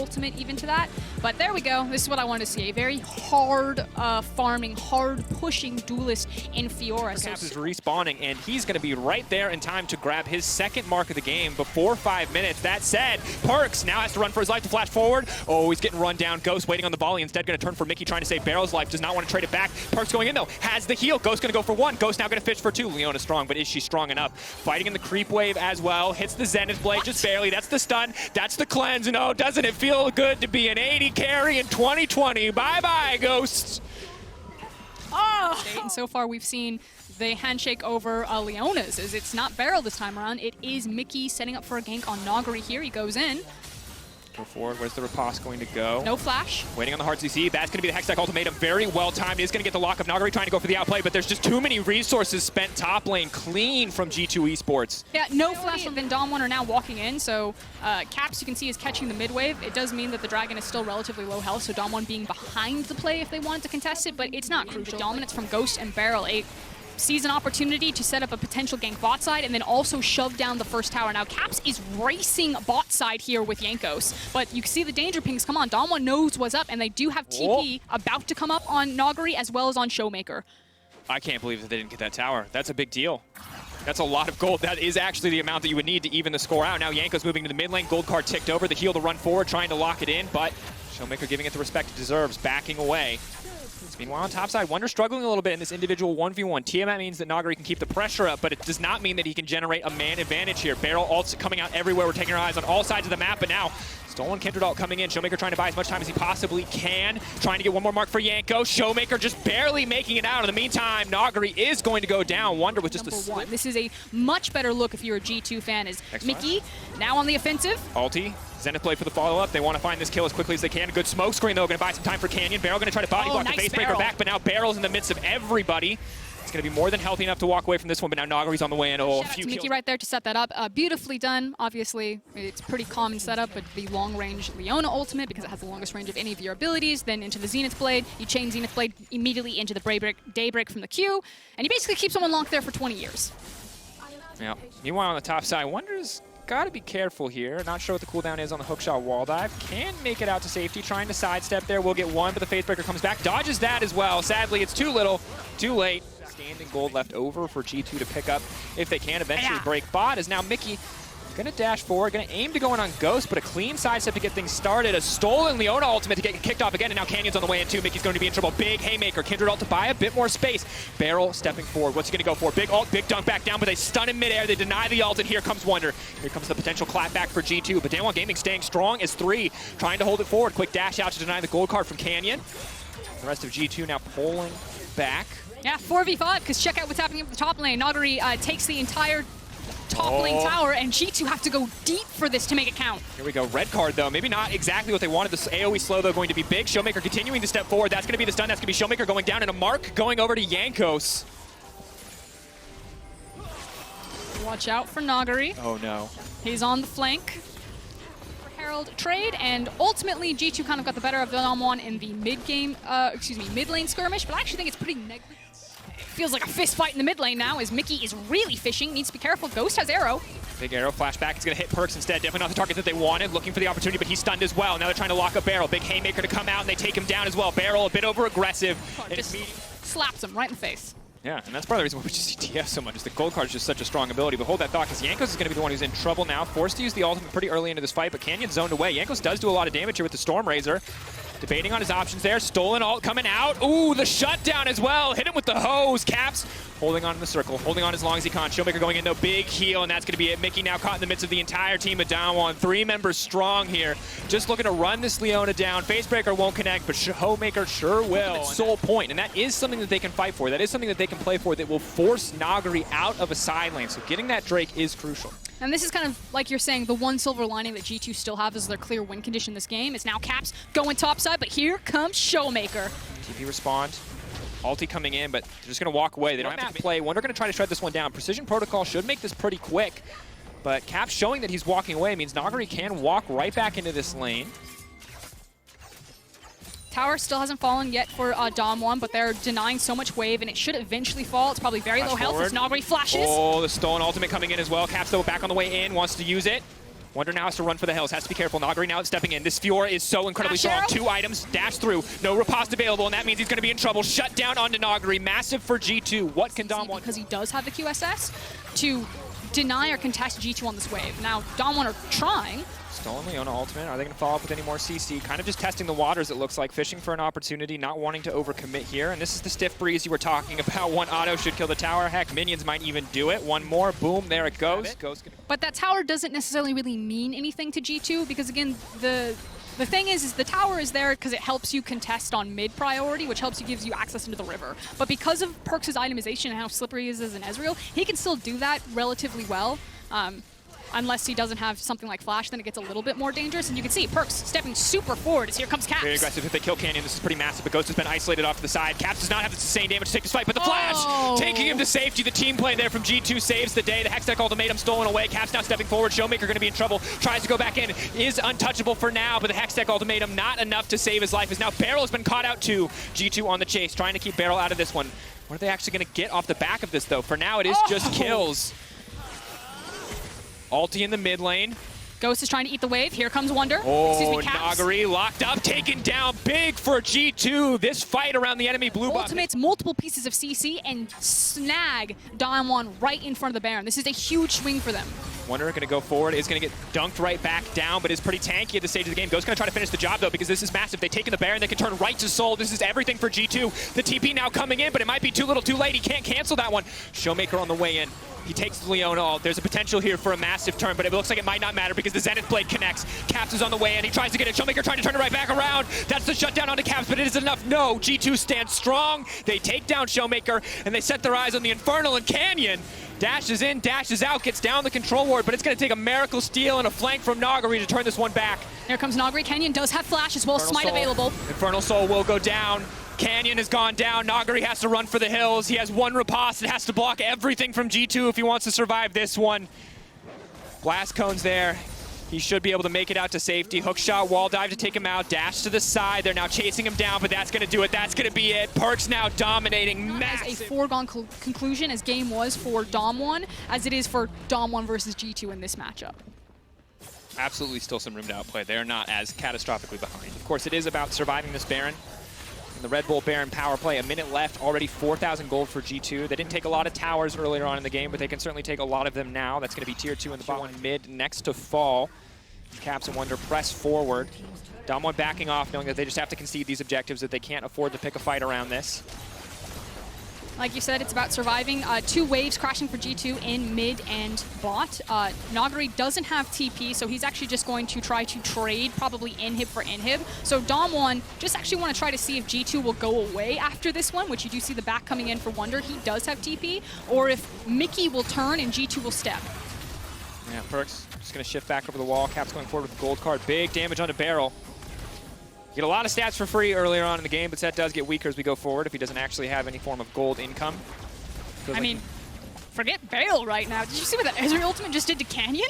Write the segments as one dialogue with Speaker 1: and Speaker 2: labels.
Speaker 1: ultimate even to that. But there we go. This is what I want to see. A very hard farming, hard pushing duelist in Fiora.
Speaker 2: Caps is respawning, and he's going to be right there in time to grab his second mark of the game before 5 minutes. That said, Perks now has to run for his life to flash forward. Oh, he's getting run down. Ghost waiting on the volley. Instead, going to turn for Mickey, trying to save Barrel's life. Does not want to trade it back. Perks going in, though. Has the heal. Ghost going to go for one. Ghost now going to fish for two. Leona's strong, but is she strong enough? Fighting in the creep wave as well. Hits the Zenith Blade just barely. That's the stun. That's the cleanse. And oh, doesn't it feel good to be an 80 carry in 2020? Bye-bye, Ghosts.
Speaker 1: Oh! And so far, we've seen the handshake over Leona's, as it's not Beryl this time around. It is Mickey setting up for a gank on Nagari here. He goes in.
Speaker 2: Go forward. Where's the riposte going to go?
Speaker 1: No flash.
Speaker 2: Waiting on the hard CC. That's going to be the Hextech ultimatum. Very well timed. He's going to get the lock of Nagari trying to go for the outplay, but there's just too many resources spent top lane clean from G2 Esports.
Speaker 1: Yeah, no flash from Damwon are now walking in, so Caps, you can see, is catching the mid wave. It does mean that the Dragon is still relatively low health, so Damwon being behind the play if they wanted to contest it, but it's not crucial. The dominance from Ghost and Beryl, sees an opportunity to set up a potential gank bot side and then also shove down the first tower. Now, Caps is racing bot side here with Jankos, but you can see the danger pings come on. Damwon knows what's up, and they do have TP about to come up on Nagari as well as on Showmaker.
Speaker 2: I can't believe that they didn't get that tower. That's a big deal. That's a lot of gold. That is actually the amount that you would need to even the score out. Now, Jankos moving to the mid lane. Gold card ticked over. The heal to run forward, trying to lock it in, but Showmaker giving it the respect it deserves, backing away. Meanwhile, on top side, Wonder struggling a little bit in this individual 1v1. Tiamat means that Nagari can keep the pressure up, but it does not mean that he can generate a man advantage here. Beryl ults coming out everywhere. We're taking our eyes on all sides of the map, but now Stolen Kindred ult coming in. Showmaker trying to buy as much time as he possibly can. Trying to get one more mark for Yanko. Showmaker just barely making it out. In the meantime, Nagari is going to go down. Wonder with just a slip.
Speaker 1: This is a much better look if you're a G2 fan. Is Mickey now on the offensive.
Speaker 2: Ulti. Zenith play for the follow-up. They want to find this kill as quickly as they can. A good smoke screen, though. Going to buy some time for Canyon. Beryl going to try to body block the face breaker back, but now Beryl's in the midst of everybody. It's going to be more than healthy enough to walk away from this one, but now Nagari's on the way in. Oh,
Speaker 1: shout out to Mickey right there to set that up. Beautifully done. Obviously, it's pretty common setup, but the long-range Leona ultimate, because it has the longest range of any of your abilities, then into the Zenith Blade. You chain Zenith Blade immediately into the Daybreak from the Q, and you basically keep someone locked there for 20 years.
Speaker 2: Yeah. Meanwhile, on the top side, Wonder's got to be careful here. Not sure what the cooldown is on the hookshot wall dive. Can make it out to safety. Trying to sidestep there. We'll get one, but the Facebreaker comes back. Dodges that as well. Sadly, it's too little, too late. Standing gold left over for G2 to pick up if they can eventually break bot. As now Mickey gonna dash forward, gonna aim to go in on Ghost, but a clean sidestep to get things started. A stolen Leona ultimate to get kicked off again, and now Canyon's on the way in too. Mickey's going to be in trouble. Big haymaker. Kindred ult to buy a bit more space. Beryl stepping forward. What's he gonna go for? Big ult, big dunk back down, but they stun in midair. They deny the ult, and here comes Wonder. Here comes the potential clapback for G2, but Damwon Gaming staying strong as 3, trying to hold it forward. Quick dash out to deny the gold card from Canyon. The rest of G2 now pulling back.
Speaker 1: Yeah, 4v5, because check out what's happening at the top lane. Nagari takes the entire top lane tower, and G2 have to go deep for this to make it count.
Speaker 2: Here we go. Red card, though. Maybe not exactly what they wanted. This AoE slow, though, going to be big. Showmaker continuing to step forward. That's going to be the stun. That's going to be Showmaker going down, and a mark going over to Jankos.
Speaker 1: Watch out for Nagari.
Speaker 2: Oh, no.
Speaker 1: He's on the flank. Herald trade, and ultimately G2 kind of got the better of Damwon in the mid lane skirmish, but I actually think it's pretty negative. It feels like a fist fight in the mid lane now, as Mickey is really fishing, needs to be careful. Ghost has arrow.
Speaker 2: Big arrow flashback. It's going to hit Perks instead. Definitely not the target that they wanted. Looking for the opportunity, but he's stunned as well. Now they're trying to lock up Beryl. Big haymaker to come out, and they take him down as well. Beryl a bit over aggressive.
Speaker 1: Just slaps him right in the face.
Speaker 2: Yeah, and that's part of the reason why we just see TF so much, is the gold card is just such a strong ability. But hold that thought, because Jankos is going to be the one who's in trouble now. Forced to use the ultimate pretty early into this fight, but Canyon zoned away. Jankos does do a lot of damage here with the Storm Razor. Debating on his options there. Stolen ult coming out. Ooh, the shutdown as well. Hit him with the hose. Caps holding on in the circle, holding on as long as he can. Showmaker going in, no big heal, and that's going to be it. Mickey now caught in the midst of the entire team of Damwon. 3 members strong here. Just looking to run this Leona down. Facebreaker won't connect, but Showmaker sure will. It's sole point, and that is something that they can fight for. That is something that they can play for that will force Nagari out of a side lane. So getting that Drake is crucial.
Speaker 1: And this is kind of, like you're saying, the one silver lining that G2 still have is their clear win condition this game. Is now Caps going topside, but here comes Showmaker.
Speaker 2: TP respond. Ulti coming in, but they're just going to walk away. They don't have to play. Wonder going to try to shred this one down. Precision Protocol should make this pretty quick, but Caps showing that he's walking away means Nagari can walk right back into this lane.
Speaker 1: Tower still hasn't fallen yet for Damwon, but they're denying so much wave, and it should eventually fall. It's probably very low health as Nagari flashes.
Speaker 2: Oh, the stolen ultimate coming in as well. Caps though back on the way in, wants to use it. Wonder now has to run for the hills, has to be careful. Nagari now stepping in. This Fiora is so incredibly strong. 2 items, dash through, no riposte available, and that means he's going to be in trouble. Shut down onto Nagari, massive for G2. What can Damwon do?
Speaker 1: Because he does have the QSS to deny or contest G2 on this wave. Now, Damwon are trying.
Speaker 2: Stolen Leona ultimate. Are they going to follow up with any more CC? Kind of just testing the waters, it looks like. Fishing for an opportunity, not wanting to overcommit here. And this is the stiff breeze you were talking about. One auto should kill the tower. Heck, minions might even do it. One more, boom, there it goes.
Speaker 1: But that tower doesn't necessarily really mean anything to G2 because, again, the thing is the tower is there because it helps you contest on mid priority, which gives you access into the river. But because of Perks' itemization and how slippery he is as an Ezreal, he can still do that relatively well. Unless he doesn't have something like Flash, then it gets a little bit more dangerous. And you can see Perks stepping super forward as here comes Caps.
Speaker 2: Very aggressive. If they kill Canyon, this is pretty massive, but Ghost has been isolated off to the side. Caps does not have the sustained damage to take this fight, but the Flash taking him to safety. The team play there from G2 saves the day. The Hextech ultimatum stolen away. Caps now stepping forward. Showmaker going to be in trouble. Tries to go back in. Is untouchable for now, but the Hextech ultimatum not enough to save his life. As now Barrel has been caught out too. G2 on the chase, trying to keep Barrel out of this one. What are they actually going to get off the back of this, though? For now, it is just kills. Ulti in the mid lane.
Speaker 1: Ghost is trying to eat the wave. Here comes Wonder.
Speaker 2: Oh, Nagari locked up, taken down big for G2. This fight around the enemy blue button.
Speaker 1: Ultimates multiple pieces of CC and snag Damwon right in front of the Baron. This is a huge swing for them.
Speaker 2: Wonder going to go forward, is going to get dunked right back down, but is pretty tanky at this stage of the game. Ghost going to try to finish the job, though, because this is massive. They've taken the Baron, they can turn right to Soul. This is everything for G2. The TP now coming in, but it might be too little too late. He can't cancel that one. Showmaker on the way in. He takes Leona. There's a potential here for a massive turn, but it looks like it might not matter because the Zenith Blade connects. Caps is on the way in. He tries to get it. Showmaker trying to turn it right back around. That's the shutdown onto Caps, but it is enough. No, G2 stands strong. They take down Showmaker, and they set their eyes on the Infernal and Canyon. Dashes in, dashes out, gets down the control ward, but it's going to take a miracle steal and a flank from Nagari to turn this one back.
Speaker 1: Here comes Nagari. Canyon does have Flash as well. Smite available.
Speaker 2: Infernal Soul will go down. Canyon has gone down. Nagari has to run for the hills. He has one riposte. It has to block everything from G2 if he wants to survive this one. Blast cones there. He should be able to make it out to safety. Hook shot, wall dive to take him out. Dash to the side. They're now chasing him down, but that's going to do it. That's going to be it. Perks now dominating. Massive.
Speaker 1: As a foregone conclusion as game was for Damwon, as it is for Damwon versus G2 in this matchup.
Speaker 2: Absolutely still some room to outplay. They're not as catastrophically behind. Of course, it is about surviving this Baron. And the Red Bull Baron power play, a minute left, already 4,000 gold for G2. They didn't take a lot of towers earlier on in the game, but they can certainly take a lot of them now. That's going to be tier 2 in the bot one mid next to fall. Caps and Wonder press forward. Damwon backing off, knowing that they just have to concede these objectives, that they can't afford to pick a fight around this.
Speaker 1: Like you said, it's about surviving. 2 waves crashing for G2 in mid and bot. Nagari doesn't have TP, so he's actually just going to try to trade probably inhib for inhib. So Damwon just actually want to try to see if G2 will go away after this one, which you do see the back coming in for Wonder. He does have TP, or if Mickey will turn and G2 will step.
Speaker 2: Yeah, Perks just going to shift back over the wall. Caps going forward with the gold card. Big damage onto Barrel. Get a lot of stats for free earlier on in the game, but that does get weaker as we go forward if he doesn't actually have any form of gold income.
Speaker 1: I mean, forget Barrel right now. Did you see what that Ezreal ultimate just did to Canyon?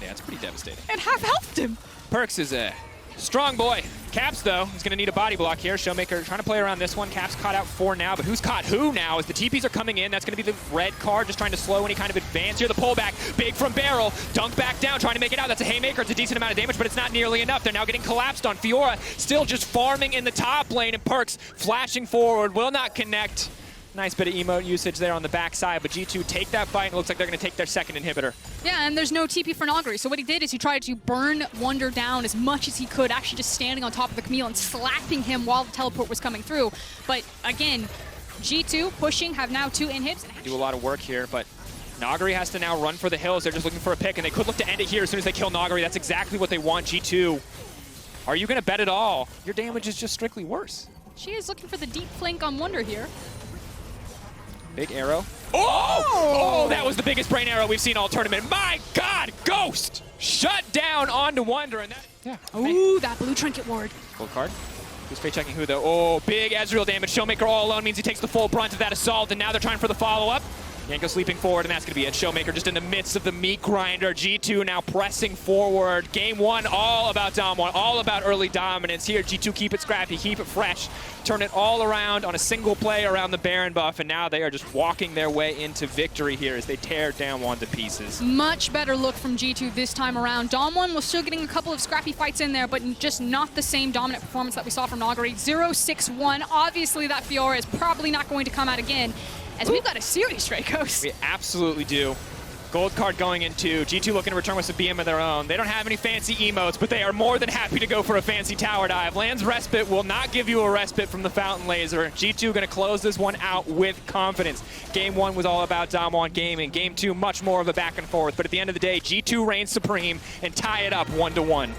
Speaker 2: Yeah, it's pretty devastating.
Speaker 1: It half-healthed him.
Speaker 2: Perks is a strong boy. Caps, though, is going to need a body block here. Showmaker trying to play around this one. Caps caught out 4 now, but who's caught who now? As the TPs are coming in, that's going to be the red card, just trying to slow any kind of advance here. The pullback, big from Barrel. Dunk back down, trying to make it out. That's a haymaker. It's a decent amount of damage, but it's not nearly enough. They're now getting collapsed on. Fiora still just farming in the top lane, and Perks flashing forward, will not connect. Nice bit of emote usage there on the backside, but G2 take that fight, and it looks like they're going to take their second inhibitor.
Speaker 1: Yeah, and there's no TP for Nagari, so what he did is he tried to burn Wonder down as much as he could, actually just standing on top of the Camille and slapping him while the teleport was coming through. But again, G2 pushing, have now 2 inhibs.
Speaker 2: Do a lot of work here, but Nagari has to now run for the hills. They're just looking for a pick, and they could look to end it here as soon as they kill Nagari. That's exactly what they want, G2. Are you going to bet it all? Your damage is just strictly worse.
Speaker 1: She is looking for the deep flank on Wonder here.
Speaker 2: Big arrow. Oh, that was the biggest brain arrow we've seen all tournament. My God, Ghost shut down onto Wonder. And that, yeah.
Speaker 1: Ooh, that blue trinket ward.
Speaker 2: Gold card. Who's fake checking who, though? Oh, big Ezreal damage. Showmaker all alone means he takes the full brunt of that assault, and now they're trying for the follow-up. Yanko sleeping forward, and that's going to be it. Showmaker just in the midst of the meat grinder. G2 now pressing forward. Game 1 all about Damwon, all about early dominance. Here, G2 keep it scrappy, keep it fresh, turn it all around on a single play around the Baron buff, and now they are just walking their way into victory here as they tear Damwon to pieces.
Speaker 1: Much better look from G2 this time around. Damwon was still getting a couple of scrappy fights in there, but just not the same dominant performance that we saw from Nagari. 0-6-1. Obviously, that Fiora is probably not going to come out again, as we've got a series, Dracos.
Speaker 2: We absolutely do. Gold card going into G2 looking to return with some BM of their own. They don't have any fancy emotes, but they are more than happy to go for a fancy tower dive. Land's Respite will not give you a respite from the Fountain Laser. G2 going to close this one out with confidence. Game 1 was all about Damwon gaming. Game 2, much more of a back and forth. But at the end of the day, G2 reigns supreme and tie it up 1-1.